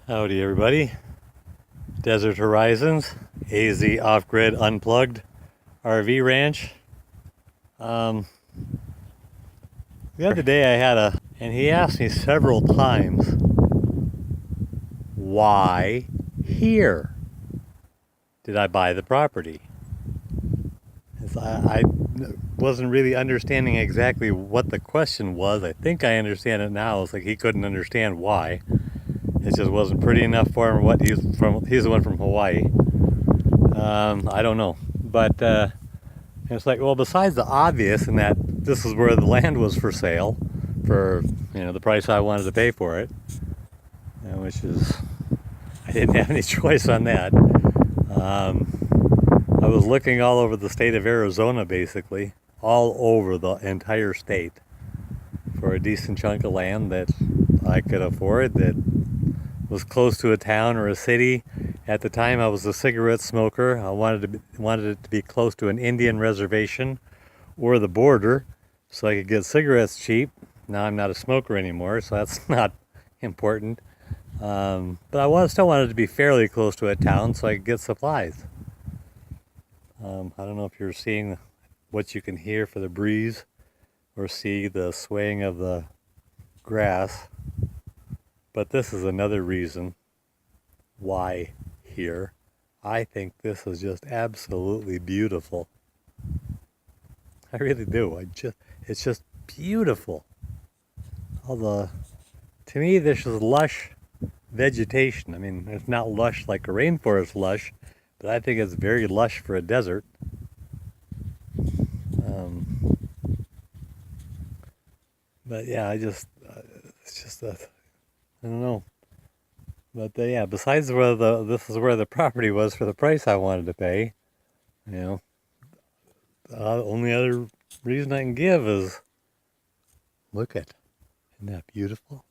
Howdy everybody, Desert Horizons, AZ Off-Grid Unplugged RV Ranch. The other day and he asked me several times, why here did I buy the property? I wasn't really understanding exactly what the question was. I think I understand it now. It's like he couldn't understand why. It just wasn't pretty enough for him. He's the one from Hawaii. I don't know, but it's like, well, besides the obvious, in that this is where the land was for sale, for the price I wanted to pay for it, which is I didn't have any choice on that. I was looking all over the state of Arizona, basically, all over the entire state, for a decent chunk of land that I could afford, that was close to a town or a city. At the time, I was a cigarette smoker. I wanted it to be close to an Indian reservation or the border, so I could get cigarettes cheap. Now I'm not a smoker anymore, so that's not important. But I still wanted to be fairly close to a town so I could get supplies. I don't know if you're seeing what you can hear for the breeze or see the swaying of the grass, but this is another reason why here. I think this is just absolutely beautiful. I really do. It's just beautiful. To me, this is lush vegetation. I mean, it's not lush like a rainforest lush, but I think it's very lush for a desert. But yeah, it's just I don't know. But yeah, besides this is where the property was for the price I wanted to pay. The only other reason I can give is, look at, isn't that beautiful?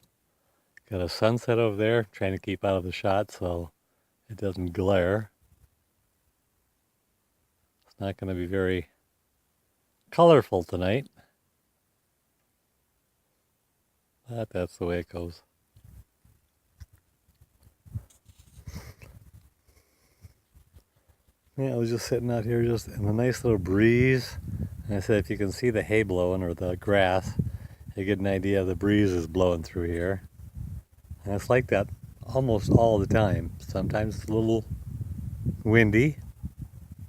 Got a sunset over there, trying to keep out of the shot so it doesn't glare. It's not going to be very colorful tonight, but that's the way it goes. Yeah, I was just sitting out here just in a nice little breeze. And I said, if you can see the hay blowing or the grass, you get an idea the breeze is blowing through here. And it's like that almost all the time. Sometimes it's a little windy,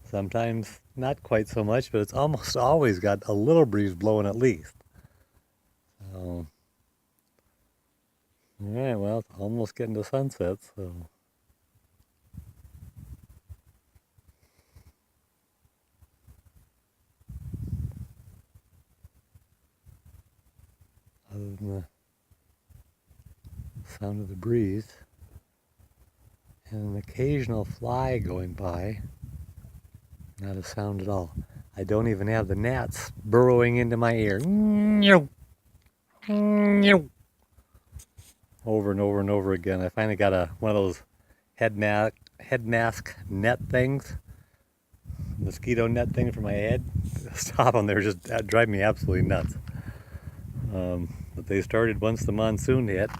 sometimes not quite so much, but it's almost always got a little breeze blowing at least. So, alright, well, it's almost getting to sunset, so. Other than the sound of the breeze and an occasional fly going by, not a sound at all. I don't even have the gnats burrowing into my ear. Over and over and over again. I finally got one of those head mask net things, mosquito net thing for my head. Stop them, they're just drive me absolutely nuts. But they started once the monsoon hit,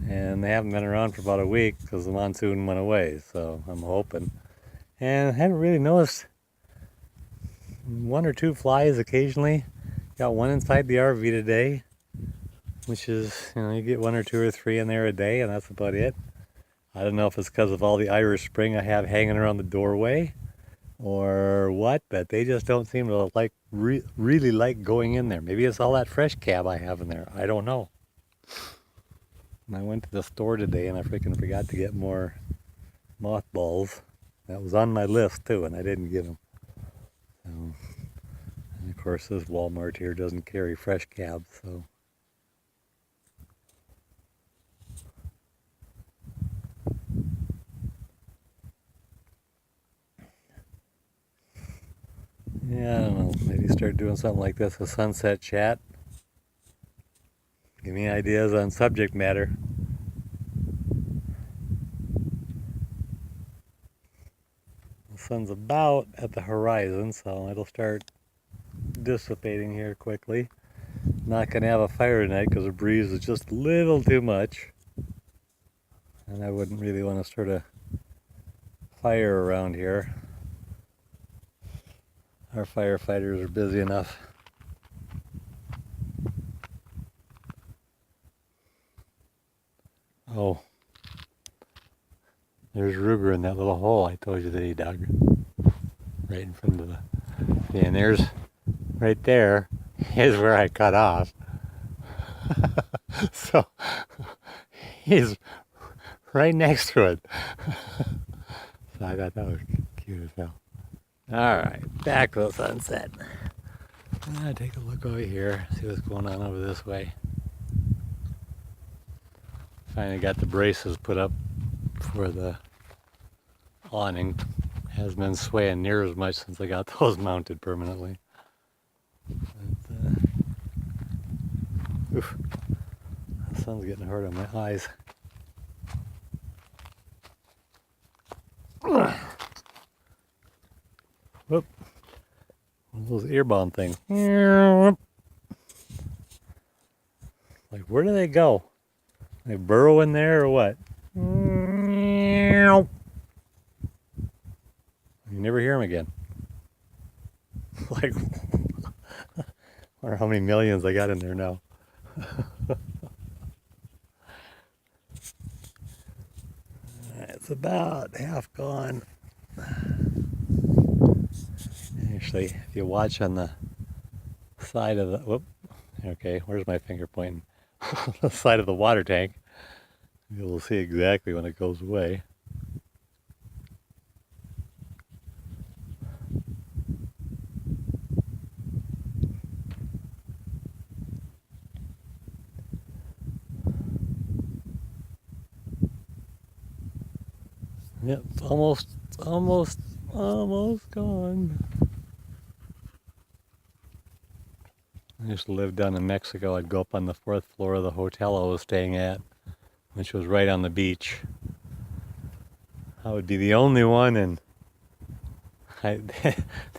and they haven't been around for about a week because the monsoon went away, so I'm hoping. And I haven't really noticed one or two flies occasionally. Got one inside the RV today, which is, you get one or two or three in there a day, and that's about it. I don't know if it's because of all the Irish Spring I have hanging around the doorway or what, but they just don't seem to really like going in there. Maybe it's all that fresh cab I have in there. I don't know. And I went to the store today and I freaking forgot to get more mothballs. That was on my list too, and I didn't get them. So, and of course, this Walmart here doesn't carry fresh cabs, so. Yeah, I don't know. Maybe start doing something like this, a sunset chat. Give me ideas on subject matter. The sun's about at the horizon, so it'll start dissipating here quickly. Not going to have a fire tonight because the breeze is just a little too much. and I wouldn't really want to start a fire around here. Our firefighters are busy enough. Oh, there's Ruger in that little hole I told you that he dug. Right in front of the... And there's, right there, is where I cut off. So, he's right next to it. So I thought that was cute as hell. Alright, back to the sunset. Take a look over here, see what's going on over this way. Finally got the braces put up for the awning. Hasn't been swaying near as much since I got those mounted permanently. But, oof, the sun's getting hard on my eyes. Whoop. One of those ear bomb things. Like, where do they go? They burrow in there or what? You never hear them again. Like, I wonder how many millions I got in there now. It's about half gone. Actually, if you watch on the side of the, whoop, okay, where's my finger pointing? The side of the water tank, you'll see exactly when it goes away. Yep, almost gone. I used to live down in Mexico. I'd go up on the 4th floor of the hotel I was staying at, which was right on the beach. I would be the only one, and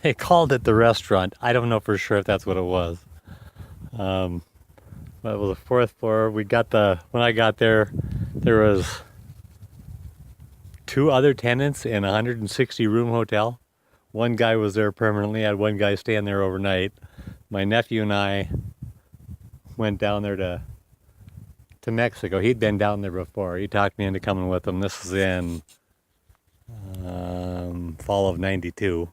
they called it the restaurant. I don't know for sure if that's what it was. But it was the 4th floor. When I got there, there was 2 other tenants in a 160 room hotel. One guy was there permanently. I had one guy staying there overnight. My nephew and I went down there to Mexico. He'd been down there before. He talked me into coming with him. This was in fall of '92.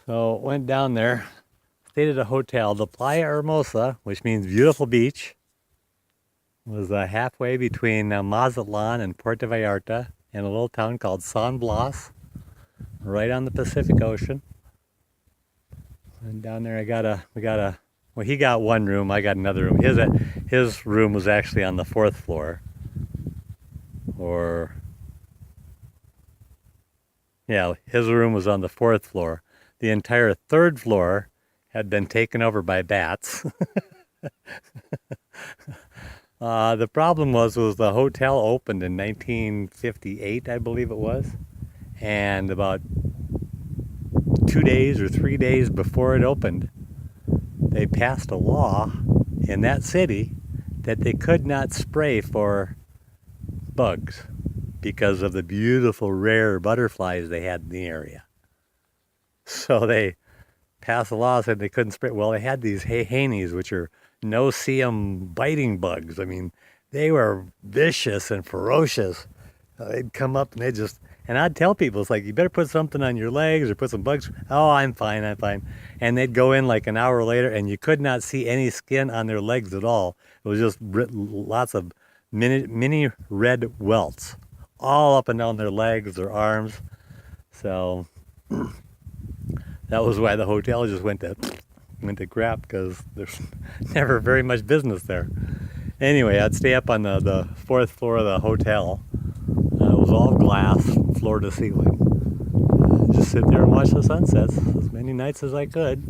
So went down there, stayed at a hotel, the Playa Hermosa, which means beautiful beach. It was halfway between Mazatlan and Puerto Vallarta, in a little town called San Blas, right on the Pacific Ocean. And down there well, he got one room, I got another room. His room was actually on the 4th floor. Yeah, his room was on the 4th floor. The entire 3rd floor had been taken over by bats. The problem was the hotel opened in 1958, I believe it was. And about 2 days or 3 days before it opened, they passed a law in that city that they could not spray for bugs because of the beautiful rare butterflies they had in the area. So they passed a law saying they couldn't spray. Well, they had these haney's, which are no-see-em biting bugs. I mean, they were vicious and ferocious. They'd come up and and I'd tell people, it's like, you better put something on your legs or put some bugs. Oh, I'm fine. And they'd go in like an hour later and you could not see any skin on their legs at all. It was just lots of mini red welts all up and down their legs, their arms. So that was why the hotel just went to crap, because there's never very much business there. Anyway, I'd stay up on the 4th floor of the hotel. It was all glass, floor to ceiling. Just sit there and watch the sunsets as many nights as I could.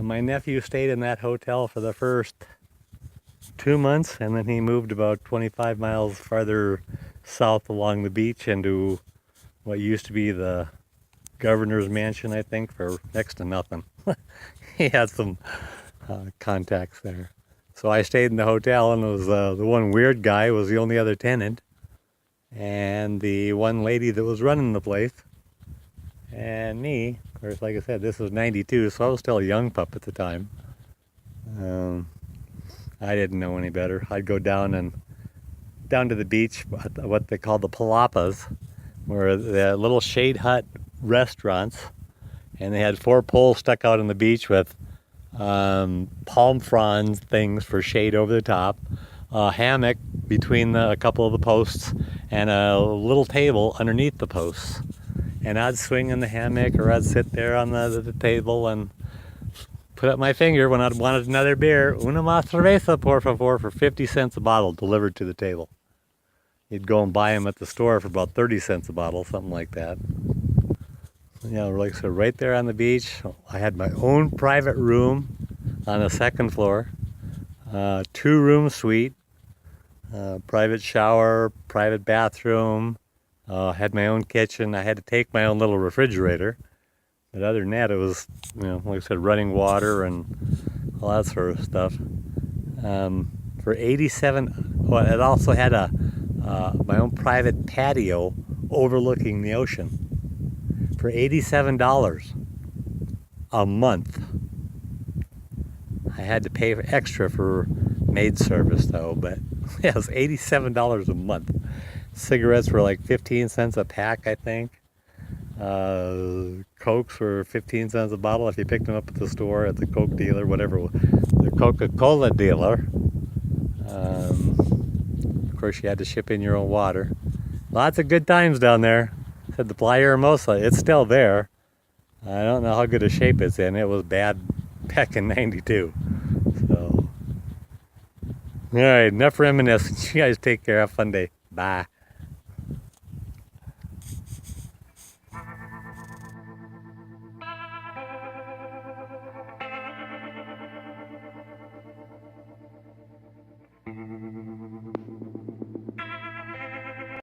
My nephew stayed in that hotel for the first 2 months, and then he moved about 25 miles farther south along the beach into what used to be the governor's mansion, I think, for next to nothing. He had some contacts there. So I stayed in the hotel, and it was the one weird guy was the only other tenant, and the one lady that was running the place, and me. Of course, like I said, this was '92, so I was still a young pup at the time. Um, I didn't know any better. I'd go down to the beach, what they call the palapas, where the little shade hut restaurants, and they had 4 poles stuck out on the beach with palm fronds things for shade over the top, a hammock between a couple of the posts, and a little table underneath the posts. And I'd swing in the hammock, or I'd sit there on the table and put up my finger when I'd wanted another beer. Una más cerveza, por favor, for 50 cents a bottle delivered to the table. You'd go and buy them at the store for about 30 cents a bottle, something like that. You know, like so right there on the beach, I had my own private room on the 2nd floor, 2-room suite, private shower, private bathroom, had my own kitchen. I had to take my own little refrigerator. But other than that, it was, you know, like I said, running water and all that sort of stuff. For 87, well, it also had my own private patio overlooking the ocean. For $87 a month. I had to pay extra for maid service though, but yeah, it was $87 a month. Cigarettes were like 15 cents a pack, I think. Cokes were 15 cents a bottle if you picked them up at the store, at the Coke dealer, whatever, the Coca-Cola dealer. Of course, you had to ship in your own water. Lots of good times down there. Said the Playa Hermosa, it's still there. I don't know how good a shape it's in. It was bad back in '92. So, all right, enough reminiscing. You guys take care. Have a fun day. Bye.